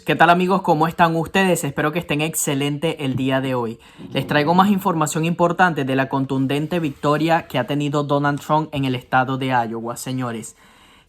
¿Qué tal amigos? ¿Cómo están ustedes? Espero que estén excelente el día de hoy. Les traigo más información importante de la contundente victoria que ha tenido Donald Trump en el estado de Iowa, señores.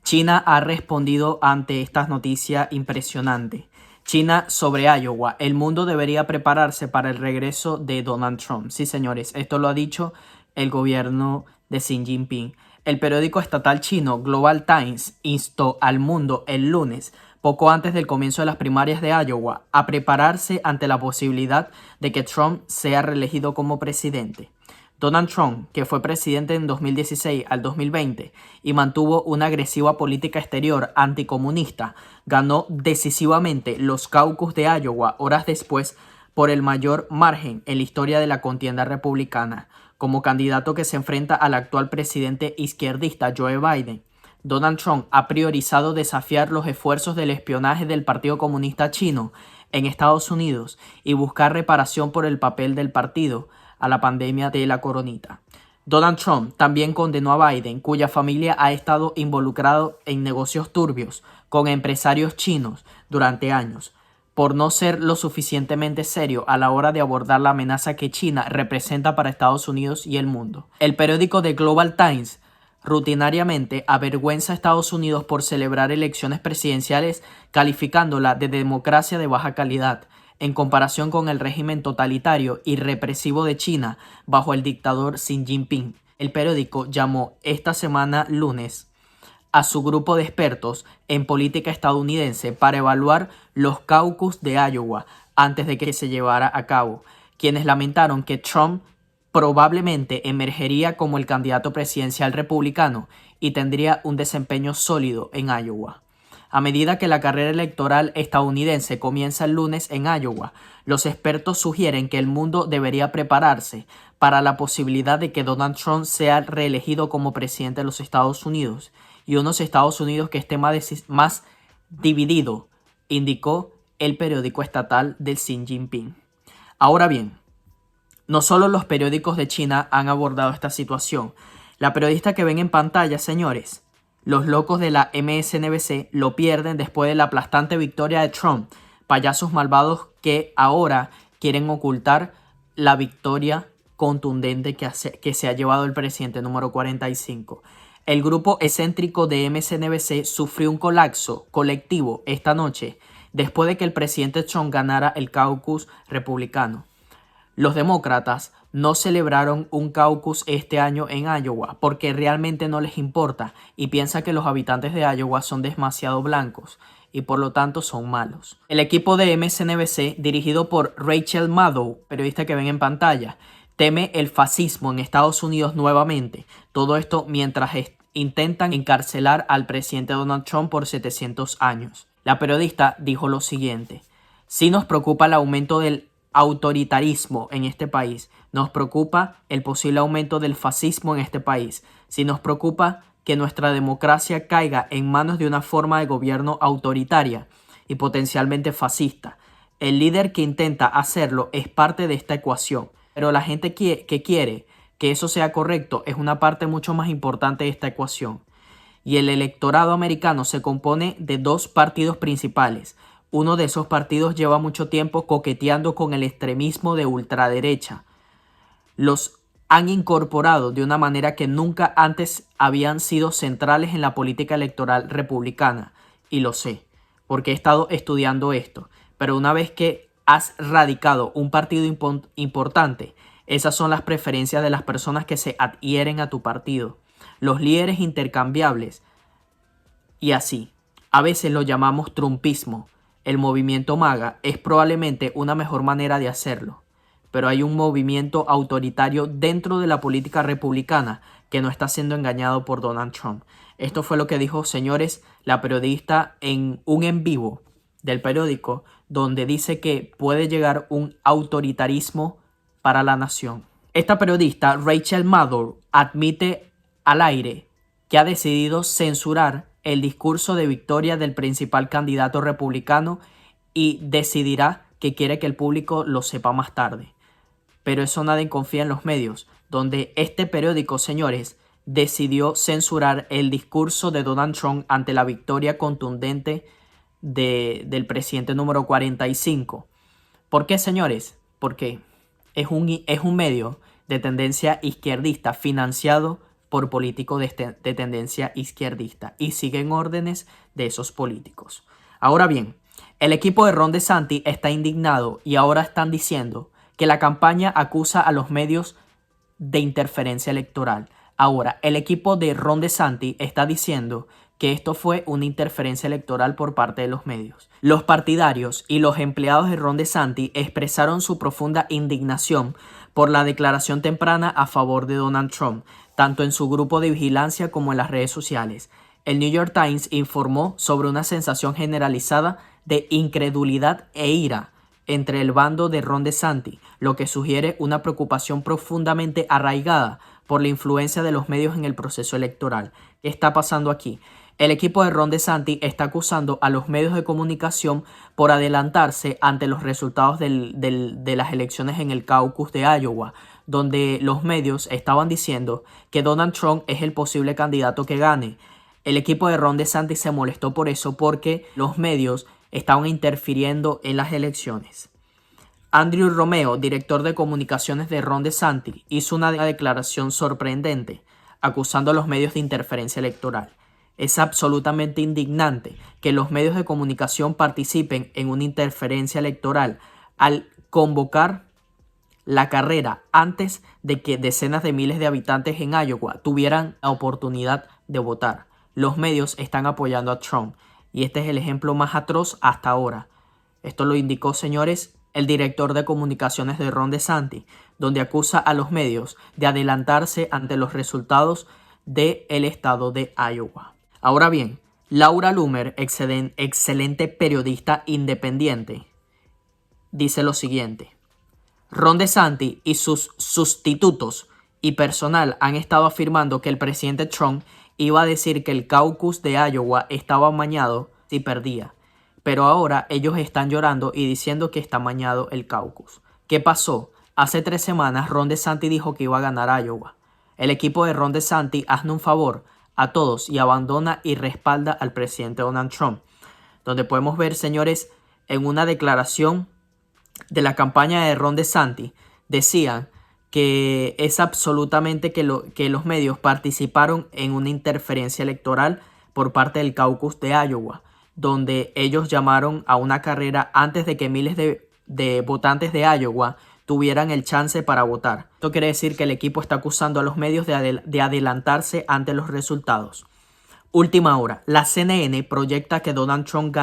China ha respondido ante esta noticia impresionante. China sobre Iowa. El mundo debería prepararse para el regreso de Donald Trump. Sí, señores, esto lo ha dicho el gobierno de Xi Jinping. El periódico estatal chino Global Times instó al mundo el lunes, poco antes del comienzo de las primarias de Iowa, a prepararse ante la posibilidad de que Trump sea reelegido como presidente. Donald Trump, que fue presidente en 2016 al 2020 y mantuvo una agresiva política exterior anticomunista, ganó decisivamente los caucus de Iowa horas después por el mayor margen en la historia de la contienda republicana, como candidato que se enfrenta al actual presidente izquierdista Joe Biden. Donald Trump ha priorizado desafiar los esfuerzos del espionaje del Partido Comunista Chino en Estados Unidos y buscar reparación por el papel del partido a la pandemia de la coronita. Donald Trump también condenó a Biden, cuya familia ha estado involucrado en negocios turbios con empresarios chinos durante años, por no ser lo suficientemente serio a la hora de abordar la amenaza que China representa para Estados Unidos y el mundo. El periódico The Global Times rutinariamente avergüenza a Estados Unidos por celebrar elecciones presidenciales, calificándola de democracia de baja calidad, en comparación con el régimen totalitario y represivo de China bajo el dictador Xi Jinping. El periódico llamó esta semana lunes a su grupo de expertos en política estadounidense para evaluar los caucus de Iowa antes de que se llevara a cabo, quienes lamentaron que Trump probablemente emergería como el candidato presidencial republicano y tendría un desempeño sólido en Iowa. A medida que la carrera electoral estadounidense comienza el lunes en Iowa, los expertos sugieren que el mundo debería prepararse para la posibilidad de que Donald Trump sea reelegido como presidente de los Estados Unidos y unos Estados Unidos que esté más dividido, indicó el periódico estatal del Xi Jinping. Ahora bien, no solo los periódicos de China han abordado esta situación. La periodista que ven en pantalla, señores, los locos de la MSNBC lo pierden después de la aplastante victoria de Trump. Payasos malvados que ahora quieren ocultar la victoria contundente que se ha llevado el presidente número 45. El grupo excéntrico de MSNBC sufrió un colapso colectivo esta noche después de que el presidente Trump ganara el caucus republicano. Los demócratas no celebraron un caucus este año en Iowa porque realmente no les importa y piensan que los habitantes de Iowa son demasiado blancos y por lo tanto son malos. El equipo de MSNBC, dirigido por Rachel Maddow, periodista que ven en pantalla, teme el fascismo en Estados Unidos nuevamente. Todo esto mientras intentan encarcelar al presidente Donald Trump por 700 años. La periodista dijo lo siguiente: "Sí nos preocupa el aumento del autoritarismo en este país, nos preocupa el posible aumento del fascismo en este país, si nos preocupa que nuestra democracia caiga en manos de una forma de gobierno autoritaria y potencialmente fascista. El líder que intenta hacerlo es parte de esta ecuación, pero la gente que quiere que eso sea correcto es una parte mucho más importante de esta ecuación. Y el electorado americano se compone de dos partidos principales. Uno de esos partidos lleva mucho tiempo coqueteando con el extremismo de ultraderecha. Los han incorporado de una manera que nunca antes habían sido centrales en la política electoral republicana. Y lo sé, porque he estado estudiando esto. Pero una vez que has radicado un partido importante, esas son las preferencias de las personas que se adhieren a tu partido. Los líderes intercambiables. Y así, a veces lo llamamos trumpismo. El movimiento MAGA es probablemente una mejor manera de hacerlo, pero hay un movimiento autoritario dentro de la política republicana que no está siendo engañado por Donald Trump". Esto fue lo que dijo, señores, la periodista en un en vivo del periódico, donde dice que puede llegar un autoritarismo para la nación. Esta periodista, Rachel Maddow, admite al aire que ha decidido censurar el discurso de victoria del principal candidato republicano y decidirá que quiere que el público lo sepa más tarde. Pero eso nadie confía en los medios, donde este periódico, señores, decidió censurar el discurso de Donald Trump ante la victoria contundente del presidente número 45. ¿Por qué, señores? Porque es un medio de tendencia izquierdista financiado por políticos de tendencia izquierdista y siguen órdenes de esos políticos. Ahora bien, el equipo de Ron DeSantis está indignado y ahora están diciendo que la campaña acusa a los medios de interferencia electoral. Ahora, el equipo de Ron DeSantis está diciendo que esto fue una interferencia electoral por parte de los medios. Los partidarios y los empleados de Ron DeSantis expresaron su profunda indignación por la declaración temprana a favor de Donald Trump, tanto en su grupo de vigilancia como en las redes sociales. El New York Times informó sobre una sensación generalizada de incredulidad e ira entre el bando de Ron DeSantis, lo que sugiere una preocupación profundamente arraigada por la influencia de los medios en el proceso electoral. ¿Qué está pasando aquí? El equipo de Ron DeSantis está acusando a los medios de comunicación por adelantarse ante los resultados de las elecciones en el caucus de Iowa, donde los medios estaban diciendo que Donald Trump es el posible candidato que gane. El equipo de Ron DeSantis se molestó por eso porque los medios estaban interfiriendo en las elecciones. Andrew Romeo, director de comunicaciones de Ron DeSantis, hizo una declaración sorprendente acusando a los medios de interferencia electoral. Es absolutamente indignante que los medios de comunicación participen en una interferencia electoral al convocar la carrera antes de que decenas de miles de habitantes en Iowa tuvieran la oportunidad de votar. Los medios están apoyando a Trump y este es el ejemplo más atroz hasta ahora. Esto lo indicó, señores, el director de comunicaciones de Ron DeSantis, donde acusa a los medios de adelantarse ante los resultados del estado de Iowa. Ahora bien, Laura Loomer, excelente periodista independiente, dice lo siguiente. Ron DeSantis y sus sustitutos y personal han estado afirmando que el presidente Trump iba a decir que el caucus de Iowa estaba amañado si perdía. Pero ahora ellos están llorando y diciendo que está amañado el caucus. ¿Qué pasó? Hace 3 semanas Ron DeSantis dijo que iba a ganar Iowa. El equipo de Ron DeSantis hazme un favor a todos y abandona y respalda al presidente Donald Trump. Donde podemos ver, señores, en una declaración de la campaña de Ron DeSantis, decían que es absolutamente que los medios participaron en una interferencia electoral por parte del caucus de Iowa, donde ellos llamaron a una carrera antes de que miles de votantes de Iowa tuvieran el chance para votar. Esto quiere decir que el equipo está acusando a los medios de adelantarse ante los resultados. Última hora. La CNN proyecta que Donald Trump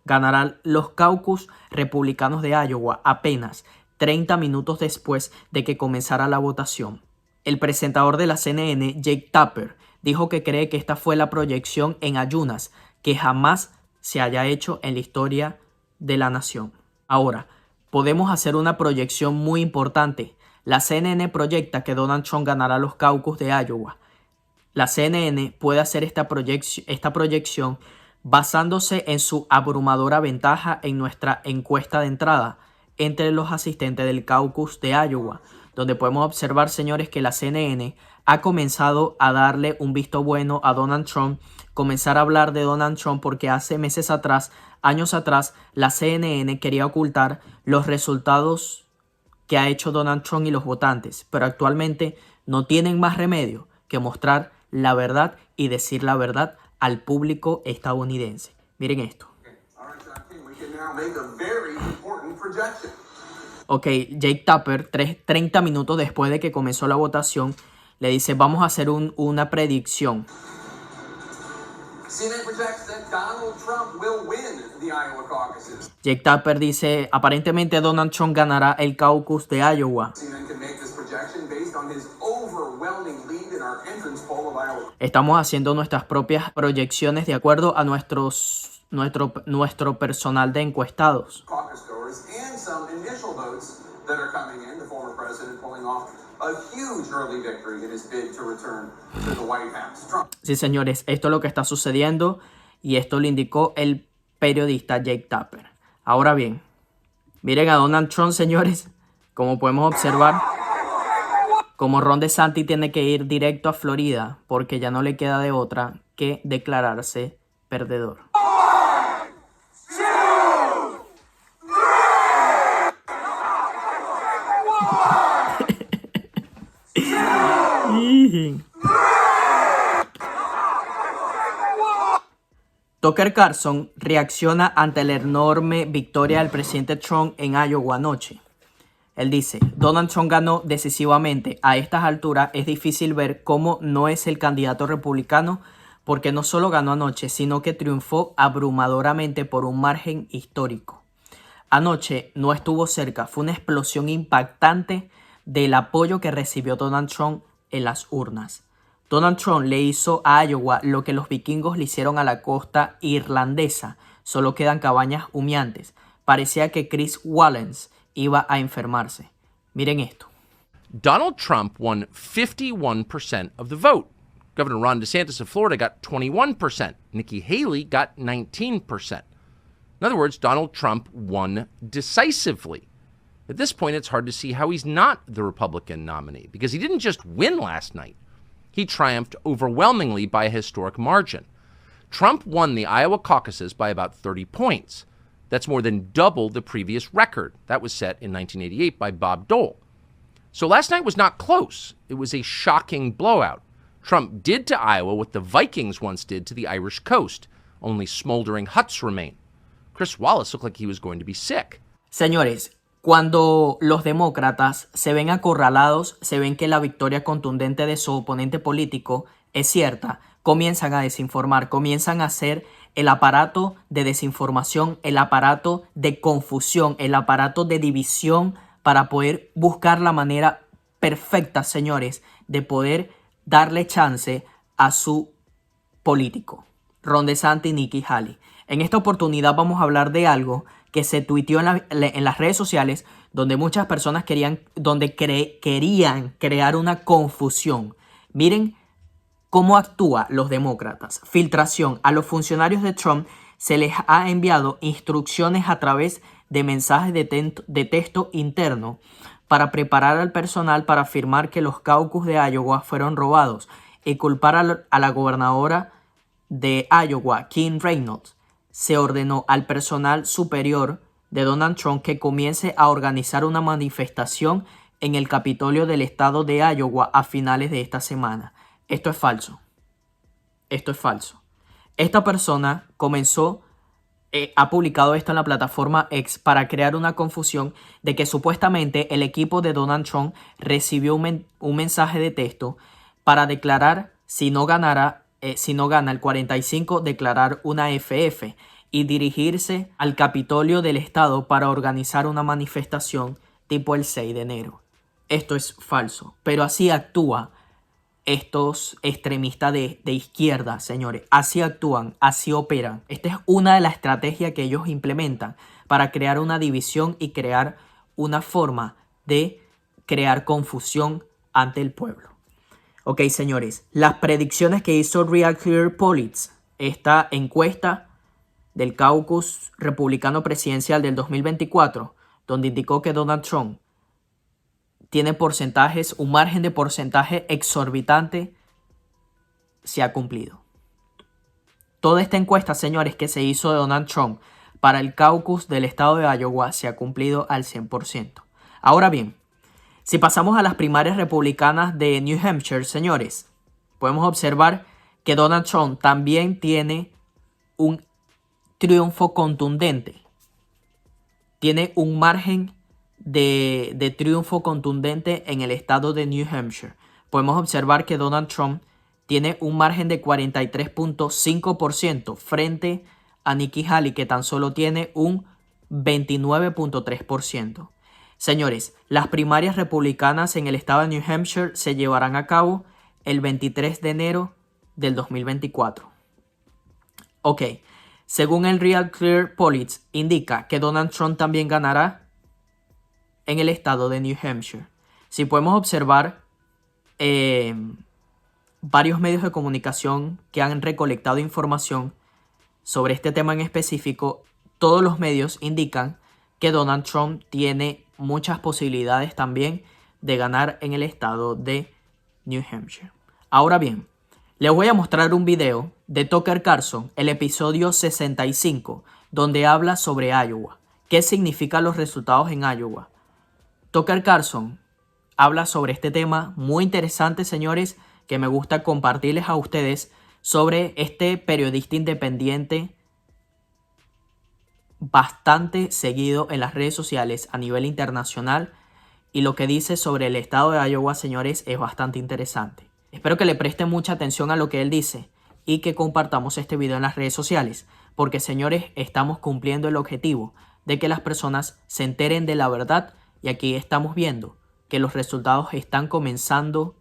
ganará los caucus republicanos de Iowa apenas 30 minutos después de que comenzara la votación. El presentador de la CNN, Jake Tapper, dijo que cree que esta fue la proyección en ayunas que jamás se haya hecho en la historia de la nación. Ahora, podemos hacer una proyección muy importante. La CNN proyecta que Donald Trump ganará los caucus de Iowa. La CNN puede hacer esta proyección basándose en su abrumadora ventaja en nuestra encuesta de entrada entre los asistentes del caucus de Iowa, donde podemos observar, señores, que la CNN ha comenzado a darle un visto bueno a Donald Trump, comenzar a hablar de Donald Trump porque hace meses atrás, años atrás, la CNN quería ocultar los resultados que ha hecho Donald Trump y los votantes, pero actualmente no tienen más remedio que mostrar la verdad y decir la verdad al público estadounidense. Miren esto. Ok, Jake Tapper, 30 minutos después de que comenzó la votación, le dice, vamos a hacer una predicción. Jake Tapper dice, aparentemente Donald Trump ganará el caucus de Iowa. Estamos haciendo nuestras propias proyecciones de acuerdo a nuestro personal de encuestados. Sí, señores, esto es lo que está sucediendo y esto lo indicó el periodista Jake Tapper. Ahora bien, miren a Donald Trump, señores, como podemos observar, como Ron DeSantis tiene que ir directo a Florida porque ya no le queda de otra que declararse perdedor. Tucker Carlson reacciona ante la enorme victoria del presidente Trump en Iowa anoche. Él dice, Donald Trump ganó decisivamente. A estas alturas es difícil ver cómo no es el candidato republicano porque no solo ganó anoche, sino que triunfó abrumadoramente por un margen histórico. Anoche no estuvo cerca, fue una explosión impactante del apoyo que recibió Donald Trump en las urnas. Donald Trump le hizo a Iowa lo que los vikingos le hicieron a la costa irlandesa. Solo quedan cabañas humeantes. Parecía que Chris Wallace iba a enfermarse. Miren esto. Donald Trump won 51% of the vote. Governor Ron DeSantis of Florida got 21%. Nikki Haley got 19%. In other words, Donald Trump won decisively. At this point, it's hard to see how he's not the Republican nominee, because he didn't just win last night. He triumphed overwhelmingly by a historic margin. Trump won the Iowa caucuses by about 30 points. That's more than double the previous record. That was set in 1988 by Bob Dole. So last night was not close. It was a shocking blowout. Trump did to Iowa what the Vikings once did to the Irish coast. Only smoldering huts remain. Chris Wallace looked like he was going to be sick. Señores, cuando los demócratas se ven acorralados, se ven que la victoria contundente de su oponente político es cierta, comienzan a desinformar, comienzan a hacer el aparato de desinformación, el aparato de confusión, el aparato de división para poder buscar la manera perfecta, señores, de poder darle chance a su político, Ron DeSantis y Nikki Haley. En esta oportunidad vamos a hablar de algo que se tuiteó en las redes sociales, donde muchas personas querían crear una confusión. Miren cómo actúan los demócratas. Filtración. A los funcionarios de Trump se les ha enviado instrucciones a través de mensajes de texto interno para preparar al personal para afirmar que los caucus de Iowa fueron robados y culpar a la gobernadora de Iowa, Kim Reynolds. Se ordenó al personal superior de Donald Trump que comience a organizar una manifestación en el Capitolio del Estado de Iowa a finales de esta semana. Esto es falso. Esto es falso. Esta persona ha publicado esto en la plataforma X para crear una confusión de que supuestamente el equipo de Donald Trump recibió un mensaje de texto para declarar si no gana el 45, declarar una FF y dirigirse al Capitolio del Estado para organizar una manifestación tipo el 6 de enero. Esto es falso, pero así actúan estos extremistas de izquierda, señores. Así actúan, así operan. Esta es una de las estrategias que ellos implementan para crear una división y crear una forma de crear confusión ante el pueblo. Ok, señores, las predicciones que hizo Real Clear Polls, esta encuesta del caucus republicano presidencial del 2024, donde indicó que Donald Trump tiene un margen de porcentaje exorbitante, se ha cumplido. Toda esta encuesta, señores, que se hizo de Donald Trump para el caucus del estado de Iowa se ha cumplido al 100%. Ahora bien, si pasamos a las primarias republicanas de New Hampshire, señores, podemos observar que Donald Trump también tiene un triunfo contundente. Tiene un margen de triunfo contundente en el estado de New Hampshire. Podemos observar que Donald Trump tiene un margen de 43.5% frente a Nikki Haley, que tan solo tiene un 29.3%. Señores, las primarias republicanas en el estado de New Hampshire se llevarán a cabo el 23 de enero del 2024. Ok, según el Real Clear Polls, indica que Donald Trump también ganará en el estado de New Hampshire. Si podemos observar varios medios de comunicación que han recolectado información sobre este tema en específico, todos los medios indican que Donald Trump tiene muchas posibilidades también de ganar en el estado de New Hampshire. Ahora bien, les voy a mostrar un video de Tucker Carlson, el episodio 65, donde habla sobre Iowa. ¿Qué significan los resultados en Iowa? Tucker Carlson habla sobre este tema muy interesante, señores, que me gusta compartirles a ustedes sobre este periodista independiente bastante seguido en las redes sociales a nivel internacional y lo que dice sobre el estado de Iowa, señores, es bastante interesante. Espero que le presten mucha atención a lo que él dice y que compartamos este video en las redes sociales, porque, señores, estamos cumpliendo el objetivo de que las personas se enteren de la verdad y aquí estamos viendo que los resultados están comenzando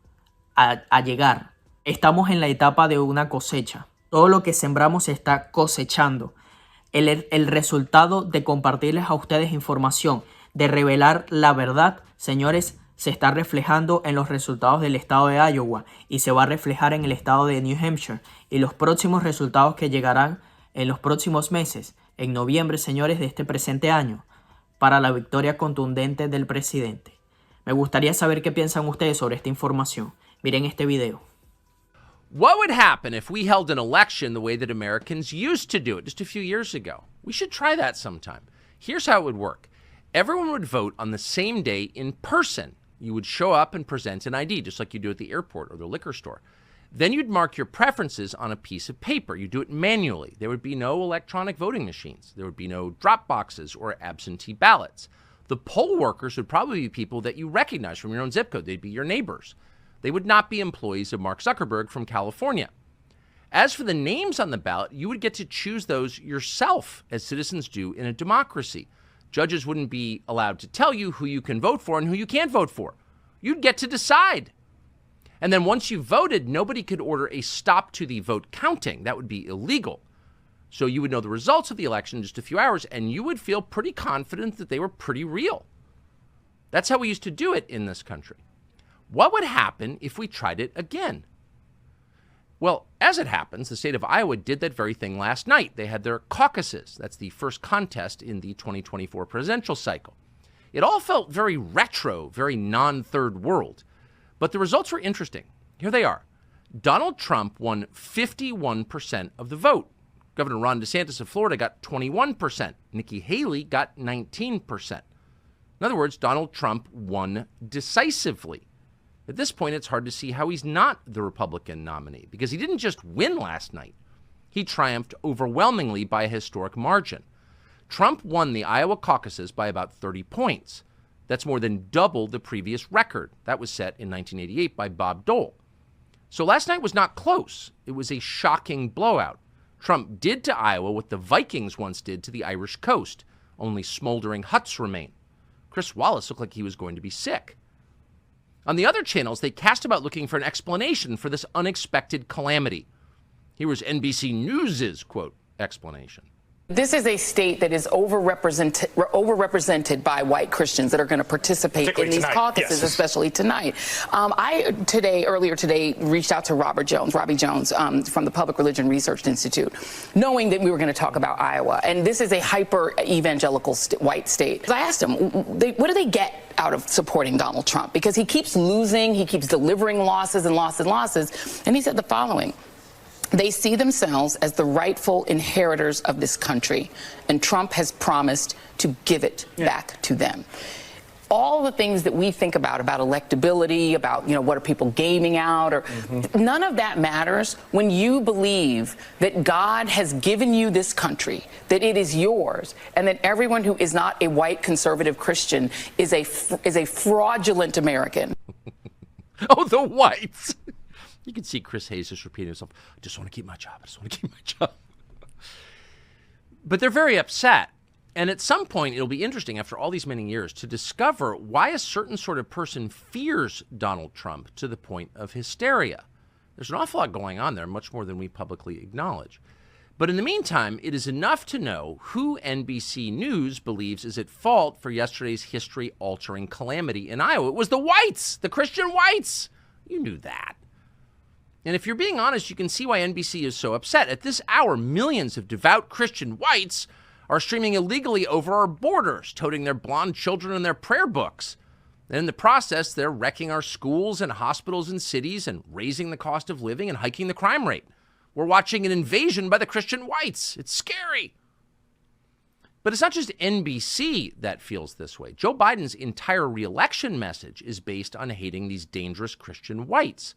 a llegar. Estamos en la etapa de una cosecha. Todo lo que sembramos se está cosechando. El resultado de compartirles a ustedes información, de revelar la verdad, señores, se está reflejando en los resultados del estado de Iowa y se va a reflejar en el estado de New Hampshire y los próximos resultados que llegarán en los próximos meses, en noviembre, señores, de este presente año, para la victoria contundente del presidente. Me gustaría saber qué piensan ustedes sobre esta información. Miren este video. What would happen if we held an election the way that Americans used to do it just a few years ago? We should try that sometime. Here's how it would work. Everyone would vote on the same day in person. You would show up and present an ID, just like you do at the airport or the liquor store. Then you'd mark your preferences on a piece of paper. You do it manually. There would be no electronic voting machines. There would be no drop boxes or absentee ballots. The poll workers would probably be people that you recognize from your own zip code. They'd be your neighbors. They would not be employees of Mark Zuckerberg from California. As for the names on the ballot, you would get to choose those yourself, as citizens do in a democracy. Judges wouldn't be allowed to tell you who you can vote for and who you can't vote for. You'd get to decide. And then once you voted, nobody could order a stop to the vote counting. That would be illegal. So you would know the results of the election in just a few hours, and you would feel pretty confident that they were pretty real. That's how we used to do it in this country. What would happen if we tried it again? Well, as it happens, the state of Iowa did that very thing last night. They had their caucuses. That's the first contest in the 2024 presidential cycle. It all felt very retro, very non-third world. But the results were interesting. Here they are. Donald Trump won 51% of the vote. Governor Ron DeSantis of Florida got 21%. Nikki Haley got 19%. In other words, Donald Trump won decisively. At this point, it's hard to see how he's not the Republican nominee, because he didn't just win last night. He triumphed overwhelmingly by a historic margin. Trump won the Iowa caucuses by about 30 points. That's more than double the previous record. That was set in 1988 by Bob Dole. So last night was not close. It was a shocking blowout. Trump did to Iowa what the Vikings once did to the Irish coast. Only smoldering huts remain. Chris Wallace looked like he was going to be sick. On the other channels, they cast about looking for an explanation for this unexpected calamity. Here was NBC News' quote, explanation. This is a state that is overrepresented by white Christians that are going to participate in these caucuses, yes. Especially tonight. Earlier today, reached out to Robbie Jones, from the Public Religion Research Institute, knowing that we were going to talk about Iowa. And this is a hyper-evangelical white state. I asked him, what do they get out of supporting Donald Trump? Because he keeps losing, he keeps delivering losses and losses and losses. And he said the following. They see themselves as the rightful inheritors of this country, and Trump has promised to give it back to them. All the things that we think about electability, about, what are people gaming out, or none of that matters when you believe that God has given you this country, that it is yours, and that everyone who is not a white conservative Christian is a fraudulent American. Oh, the whites. You can see Chris Hayes just repeating himself, I just want to keep my job. I just want to keep my job. But they're very upset. And at some point, it'll be interesting after all these many years to discover why a certain sort of person fears Donald Trump to the point of hysteria. There's an awful lot going on there, much more than we publicly acknowledge. But in the meantime, it is enough to know who NBC News believes is at fault for yesterday's history-altering calamity in Iowa. It was the whites, the Christian whites. You knew that. And if you're being honest, you can see why NBC is so upset. At this hour, millions of devout Christian whites are streaming illegally over our borders, toting their blonde children in their prayer books. And in the process, they're wrecking our schools and hospitals and cities and raising the cost of living and hiking the crime rate. We're watching an invasion by the Christian whites. It's scary. But it's not just NBC that feels this way. Joe Biden's entire re-election message is based on hating these dangerous Christian whites.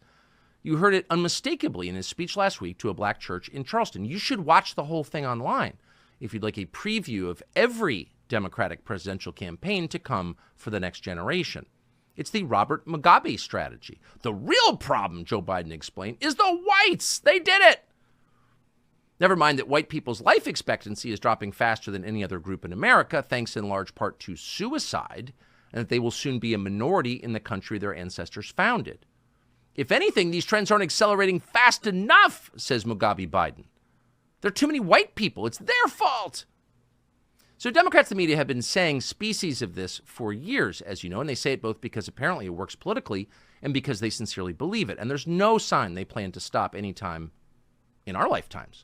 You heard it unmistakably in his speech last week to a black church in Charleston. You should watch the whole thing online. if you'd like a preview of every Democratic presidential campaign to come for the next generation. It's the Robert Mugabe strategy. The real problem, Joe Biden explained, is the whites. They did it. Never mind that white people's life expectancy is dropping faster than any other group in America, thanks in large part to suicide, and that they will soon be a minority in the country their ancestors founded. If anything, these trends aren't accelerating fast enough, says Mugabe Biden. There are too many white people. It's their fault. So Democrats and the media have been saying species of this for years, as you know, and they say it both because apparently it works politically and because they sincerely believe it. And there's no sign they plan to stop anytime in our lifetimes.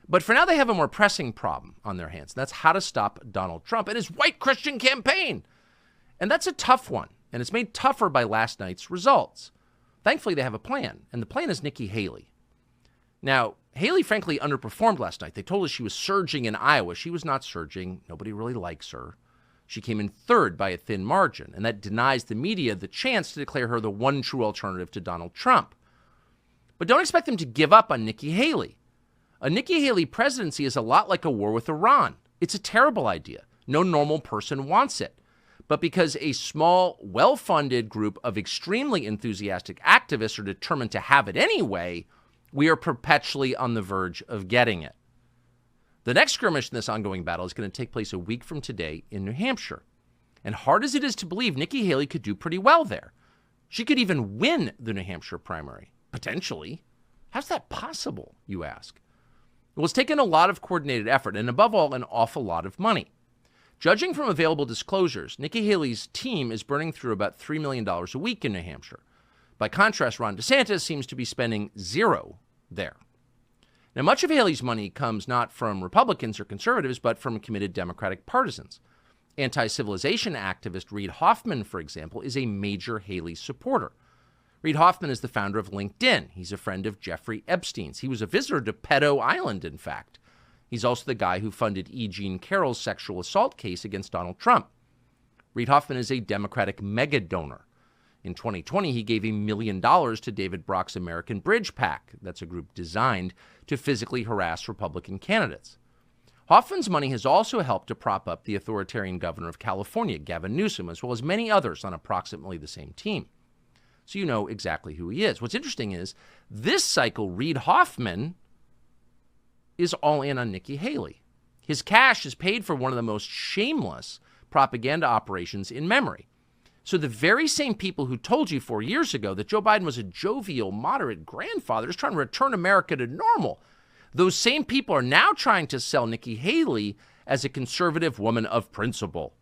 But for now, they have a more pressing problem on their hands. And that's how to stop Donald Trump and his white Christian campaign. And that's a tough one. And it's made tougher by last night's results. Thankfully, they have a plan. And the plan is Nikki Haley. Now, Haley, frankly, underperformed last night. They told us she was surging in Iowa. She was not surging. Nobody really likes her. She came in third by a thin margin. And that denies the media the chance to declare her the one true alternative to Donald Trump. But don't expect them to give up on Nikki Haley. A Nikki Haley presidency is a lot like a war with Iran. It's a terrible idea. No normal person wants it. But because a small, well-funded group of extremely enthusiastic activists are determined to have it anyway, we are perpetually on the verge of getting it. The next skirmish in this ongoing battle is going to take place a week from today in New Hampshire. And hard as it is to believe, Nikki Haley could do pretty well there. She could even win the New Hampshire primary, potentially. How's that possible, you ask? Well, it's taken a lot of coordinated effort and, above all, an awful lot of money. Judging from available disclosures, Nikki Haley's team is burning through about $3 million a week in New Hampshire. By contrast, Ron DeSantis seems to be spending zero there. Now, much of Haley's money comes not from Republicans or conservatives, but from committed Democratic partisans. Anti-civilization activist Reid Hoffman, for example, is a major Haley supporter. Reid Hoffman is the founder of LinkedIn. He's a friend of Jeffrey Epstein's. He was a visitor to Pedo Island, in fact. He's also the guy who funded E. Jean Carroll's sexual assault case against Donald Trump. Reid Hoffman is a Democratic mega donor. In 2020, he gave $1 million to David Brock's American Bridge PAC. That's a group designed to physically harass Republican candidates. Hoffman's money has also helped to prop up the authoritarian governor of California, Gavin Newsom, as well as many others on approximately the same team. So you know exactly who he is. What's interesting is this cycle, Reid Hoffman is all in on Nikki Haley. His cash is paid for one of the most shameless propaganda operations in memory. So the very same people who told you 4 years ago that Joe Biden was a jovial, moderate grandfather is trying to return America to normal. Those same people are now trying to sell Nikki Haley as a conservative woman of principle.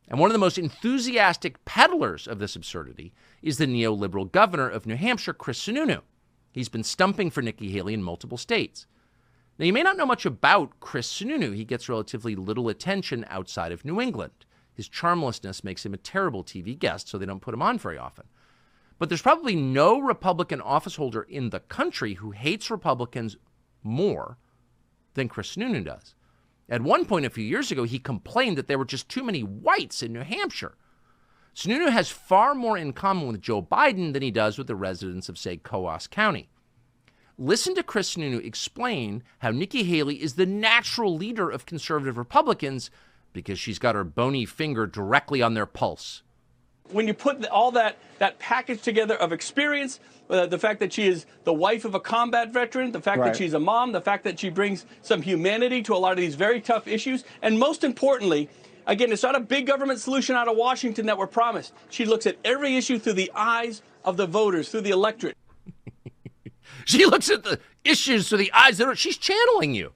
And one of the most enthusiastic peddlers of this absurdity is the neoliberal governor of New Hampshire, Chris Sununu. He's been stumping for Nikki Haley in multiple states. Now, you may not know much about Chris Sununu. He gets relatively little attention outside of New England. His charmlessness makes him a terrible TV guest, so they don't put him on very often. But there's probably no Republican officeholder in the country who hates Republicans more than Chris Sununu does. At one point a few years ago, he complained that there were just too many whites in New Hampshire. Sununu has far more in common with Joe Biden than he does with the residents of, say, Coos County. Listen to Chris Sununu explain how Nikki Haley is the natural leader of conservative Republicans because she's got her bony finger directly on their pulse. When you put all that package together of experience, the fact that she is the wife of a combat veteran, the fact that she's a mom, the fact that she brings some humanity to a lot of these very tough issues, and most importantly, again, it's not a big government solution out of Washington that we're promised. She looks at every issue through the eyes of the voters, through the electorate. She looks at the issues through the eyes of she's channeling you.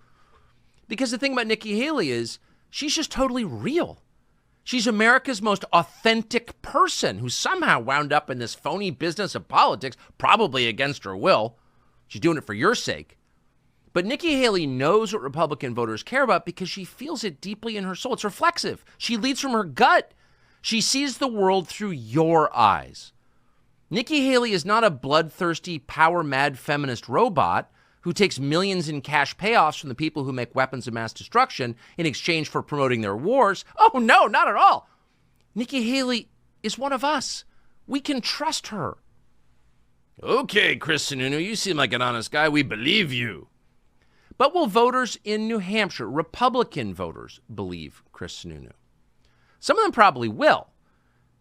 Because the thing about Nikki Haley is she's just totally real. She's America's most authentic person who somehow wound up in this phony business of politics, probably against her will. She's doing it for your sake. But Nikki Haley knows what Republican voters care about because she feels it deeply in her soul. It's reflexive. She leads from her gut. She sees the world through your eyes. Nikki Haley is not a bloodthirsty, power-mad feminist robot who takes millions in cash payoffs from the people who make weapons of mass destruction in exchange for promoting their wars. Oh, no, not at all. Nikki Haley is one of us. We can trust her. Okay, Chris Sununu, you seem like an honest guy. We believe you. But will voters in New Hampshire, Republican voters, believe Chris Sununu? Some of them probably will.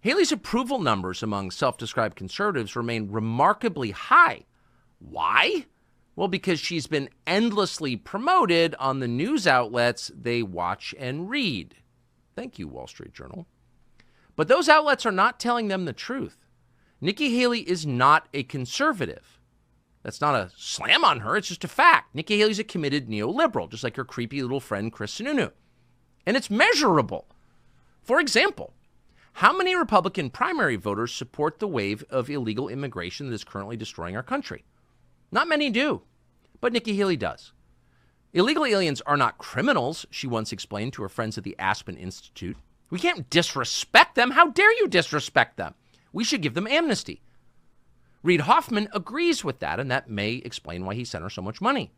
Haley's approval numbers among self-described conservatives remain remarkably high. Why? Well, because she's been endlessly promoted on the news outlets they watch and read. Thank you, Wall Street Journal. But those outlets are not telling them the truth. Nikki Haley is not a conservative. That's not a slam on her, it's just a fact. Nikki Haley's a committed neoliberal, just like her creepy little friend Chris Sununu. And it's measurable. For example, how many Republican primary voters support the wave of illegal immigration that is currently destroying our country? Not many do, but Nikki Haley does. Illegal aliens are not criminals, she once explained to her friends at the Aspen Institute. We can't disrespect them. How dare you disrespect them? We should give them amnesty. Reid Hoffman agrees with that, and that may explain why he sent her so much money.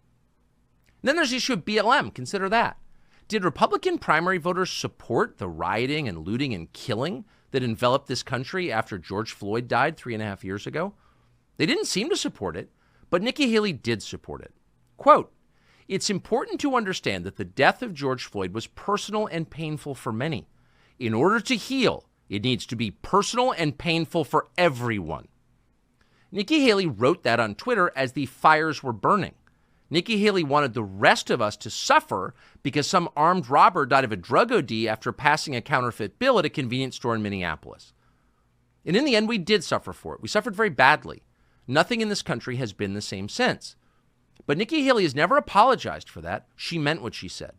Then there's the issue of BLM. Consider that. Did Republican primary voters support the rioting and looting and killing that enveloped this country after George Floyd died 3.5 years ago? They didn't seem to support it, but Nikki Haley did support it. Quote, "It's important to understand that the death of George Floyd was personal and painful for many. In order to heal, it needs to be personal and painful for everyone." Nikki Haley wrote that on Twitter as the fires were burning. Nikki Haley wanted the rest of us to suffer because some armed robber died of a drug OD after passing a counterfeit bill at a convenience store in Minneapolis. And in the end, we did suffer for it. We suffered very badly. Nothing in this country has been the same since. But Nikki Haley has never apologized for that. She meant what she said.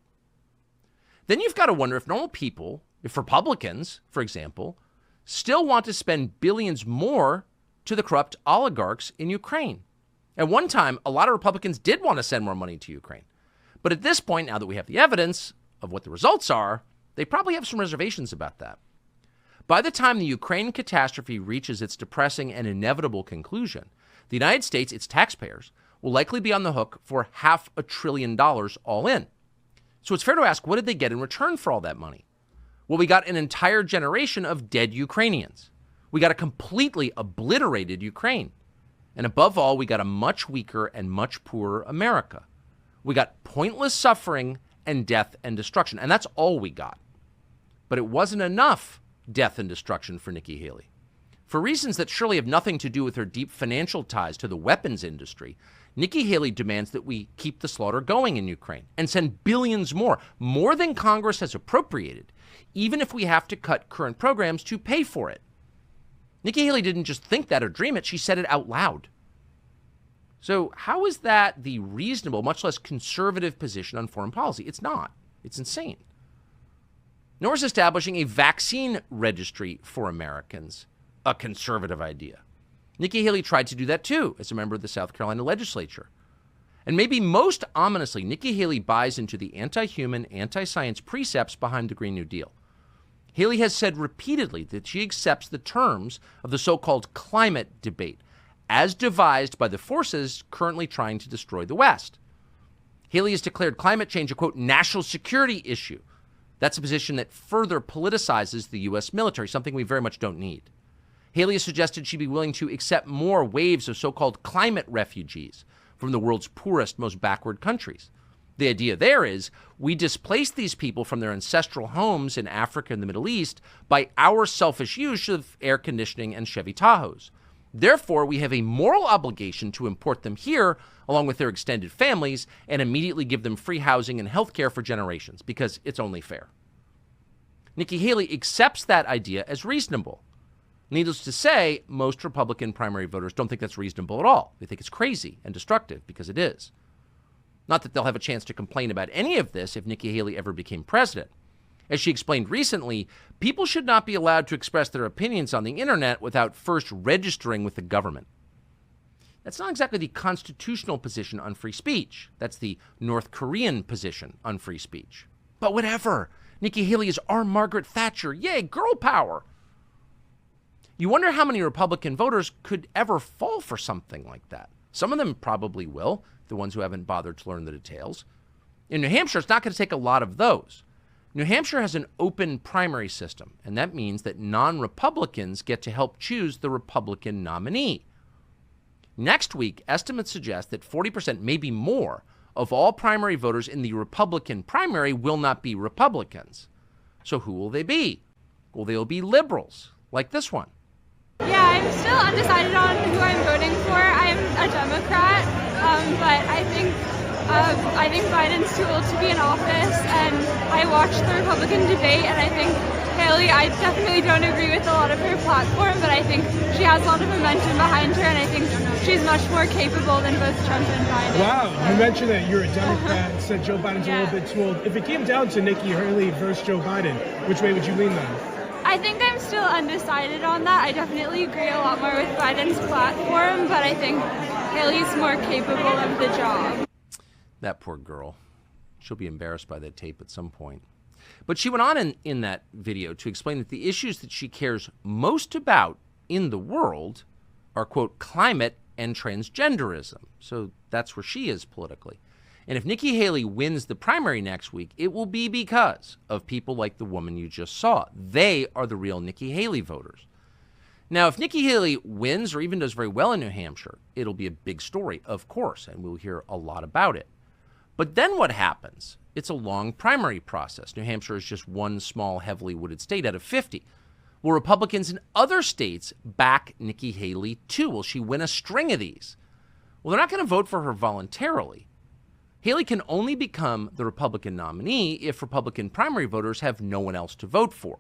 Then you've got to wonder if normal people, if Republicans, for example, still want to spend billions more to the corrupt oligarchs in Ukraine. At one time, a lot of Republicans did want to send more money to Ukraine. But at this point, now that we have the evidence of what the results are, they probably have some reservations about that. By the time the Ukraine catastrophe reaches its depressing and inevitable conclusion, the United States, its taxpayers, will likely be on the hook for $500 billion all in. So it's fair to ask, what did they get in return for all that money? Well, we got an entire generation of dead Ukrainians. We got a completely obliterated Ukraine. And above all, we got a much weaker and much poorer America. We got pointless suffering and death and destruction. And that's all we got. But it wasn't enough death and destruction for Nikki Haley. For reasons that surely have nothing to do with her deep financial ties to the weapons industry, Nikki Haley demands that we keep the slaughter going in Ukraine and send billions more than Congress has appropriated, even if we have to cut current programs to pay for it. Nikki Haley didn't just think that or dream it, she said it out loud. So how is that the reasonable, much less conservative position on foreign policy? It's not. It's insane. Nor is establishing a vaccine registry for Americans a conservative idea. Nikki Haley tried to do that too as a member of the South Carolina legislature. And maybe most ominously, Nikki Haley buys into the anti-human, anti-science precepts behind the Green New Deal. Haley has said repeatedly that she accepts the terms of the so-called climate debate as devised by the forces currently trying to destroy the West. Haley has declared climate change a, quote, national security issue. That's a position that further politicizes the U.S. military, something we very much don't need. Haley has suggested she'd be willing to accept more waves of so-called climate refugees from the world's poorest, most backward countries. The idea there is we displace these people from their ancestral homes in Africa and the Middle East by our selfish use of air conditioning and Chevy Tahoes. Therefore, we have a moral obligation to import them here along with their extended families and immediately give them free housing and health care for generations because it's only fair. Nikki Haley accepts that idea as reasonable. Needless to say, most Republican primary voters don't think that's reasonable at all. They think it's crazy and destructive because it is. Not that they'll have a chance to complain about any of this if Nikki Haley ever became president. As she explained recently, people should not be allowed to express their opinions on the internet without first registering with the government. That's not exactly the constitutional position on free speech. That's the North Korean position on free speech. But whatever. Nikki Haley is our Margaret Thatcher. Yay, girl power. You wonder how many Republican voters could ever fall for something like that. Some of them probably will, the ones who haven't bothered to learn the details. In New Hampshire, it's not going to take a lot of those. New Hampshire has an open primary system, and that means that non-Republicans get to help choose the Republican nominee. Next week, estimates suggest that 40%, maybe more, of all primary voters in the Republican primary will not be Republicans. So who will they be? Well, they'll be liberals, like this one. Yeah, I'm still undecided on who I'm voting for. I'm a Democrat, but I think Biden's too old to be in office, and I watched the Republican debate, and I think Haley, I definitely don't agree with a lot of her platform, but I think she has a lot of momentum behind her, and I think she's much more capable than both Trump and Biden. Wow, you mentioned that you're a Democrat, said Joe Biden's a little bit too old. If it came down to Nikki Haley versus Joe Biden, which way would you lean then? I think I'm still undecided on that. I definitely agree a lot more with Biden's platform, but I think Haley's more capable of the job. That poor girl. She'll be embarrassed by that tape at some point. But she went on in that video to explain that the issues that she cares most about in the world are, quote, climate and transgenderism. So that's where she is politically. And if Nikki Haley wins the primary next week, it will be because of people like the woman you just saw. They are the real Nikki Haley voters. Now, if Nikki Haley wins or even does very well in New Hampshire, it'll be a big story, of course, and we'll hear a lot about it. But then what happens? It's a long primary process. New Hampshire is just one small, heavily wooded state out of 50. Will Republicans in other states back Nikki Haley too? Will she win a string of these? Well, they're not going to vote for her voluntarily. Haley can only become the Republican nominee if Republican primary voters have no one else to vote for.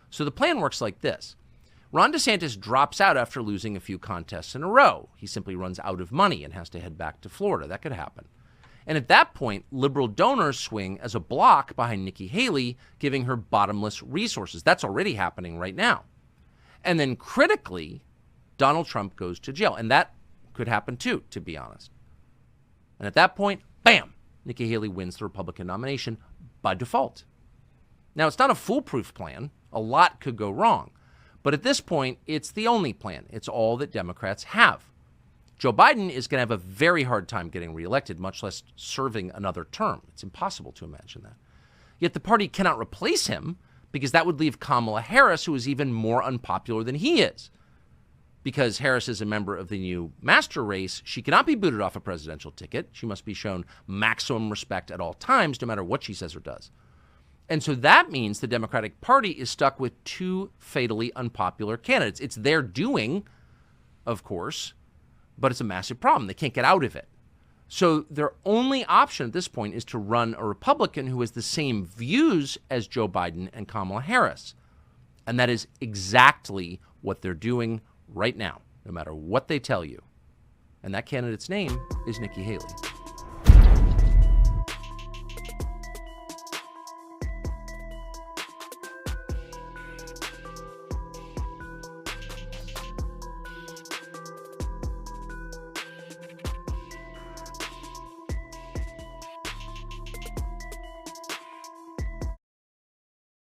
So the plan works like this. Ron DeSantis drops out after losing a few contests in a row. He simply runs out of money and has to head back to Florida. That could happen. And at that point, liberal donors swing as a block behind Nikki Haley, giving her bottomless resources. That's already happening right now. And then critically, Donald Trump goes to jail. And that could happen too, to be honest. And at that point, bam, Nikki Haley wins the Republican nomination by default. Now, it's not a foolproof plan. A lot could go wrong. But at this point, it's the only plan. It's all that Democrats have. Joe Biden is going to have a very hard time getting reelected, much less serving another term. It's impossible to imagine that. Yet the party cannot replace him because that would leave Kamala Harris, who is even more unpopular than he is. Because Harris is a member of the new master race, she cannot be booted off a presidential ticket. She must be shown maximum respect at all times, no matter what she says or does. And so that means the Democratic Party is stuck with two fatally unpopular candidates. It's their doing, of course, but it's a massive problem. They can't get out of it. So their only option at this point is to run a Republican who has the same views as Joe Biden and Kamala Harris. And that is exactly what they're doing right now, no matter what they tell you. And that candidate's name is Nikki Haley.